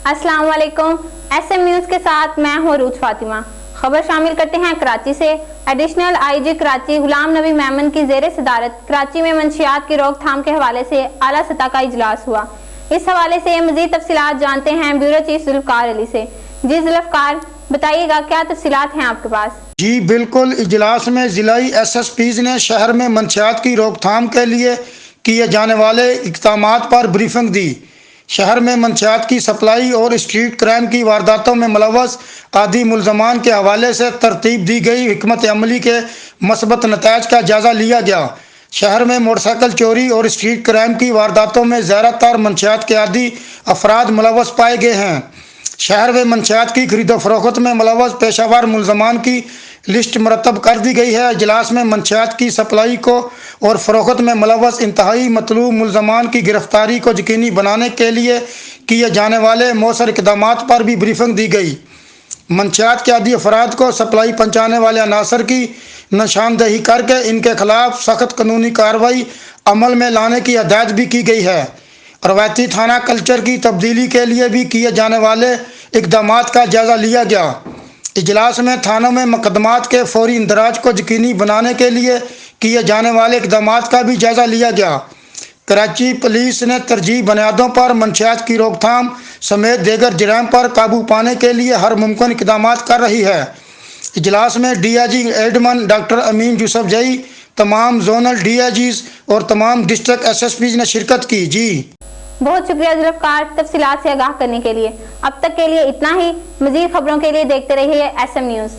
अस्सलाम वालेकुम। SM news के साथ मैं हूँ रूज फातिमा। खबर शामिल करते हैं कराची से। एडिशनल IG कराची गुलाम नबी मेमन की ज़ेर सदारत कराची में मंशियात की रोकथाम के हवाले से आला सतह का इजलास हुआ। इस हवाले से मज़ीद तफसीलात जानते हैं ब्यूरो चीफ जुल्फ़कार अली से। जी जुल्फ़कार, बताइएगा क्या तफसीलात हैं आपके पास? जी बिल्कुल, इजलास में ज़िलाई SSPs ने शहर में मंशियात की रोकथाम के लिए किए जाने वाले इक़दामात पर ब्रीफिंग दी। शहर में मंशियात की सप्लाई और स्ट्रीट क्राइम की वारदातों में मुलव्वस आदि मुल्ज़मान के हवाले से तरतीब दी गई हिकमत अमली के मस्बत नताइज का जायज़ा लिया गया। शहर में मोटरसाइकिल चोरी और स्ट्रीट क्राइम की वारदातों में ज़्यादातर मंशियात के आदि अफराद मुलव्वस पाए गए हैं। शहर में मंशियात की खरीदो फरोख्त में मुलव्वस पेशावर मुल्ज़मान की लिस्ट मुरतब कर दी गई है। इजलास में मंशियात की सप्लाई को और फरोख्त में मुलव्वस इंतहाई मतलूब मुल्ज़मान की गिरफ्तारी को यकीनी बनाने के लिए किए जाने वाले मौसर इक़दामात पर भी ब्रीफिंग दी गई। मंशियात के आदि अफराद को सप्लाई पहुँचाने वाले अनासर की निशानदेही करके इनके खिलाफ सख्त कानूनी कार्रवाई अमल में लाने की हदायत भी की गई है। रवायती थाना कल्चर की तब्दीली के लिए भी किए जाने वाले इक़दामात का जायज़ा लिया गया। इजलास में थानों में मुकदमात के फौरी इंदराज को यकीनी बनाने के लिए किए जाने वाले इक़दामात का भी जायज़ा लिया गया। कराची पुलिस ने तरजीह बुनियादों पर मंशियात की रोकथाम समेत दीगर जराइम पर काबू पाने के लिए हर मुमकिन इक़दामात कर रही है। इजलास में DIG एडमन डॉक्टर अमीन यूसुफ जई, तमाम जोनल DIGs और तमाम डिस्ट्रिक्ट SSPs ने शिरकत की। जी बहुत शुक्रिया जुल्फ़कार, तफसीलात से आगाह करने के लिए। अब तक के लिए इतना ही। मज़ीद खबरों के लिए देखते रहिए SM न्यूज़।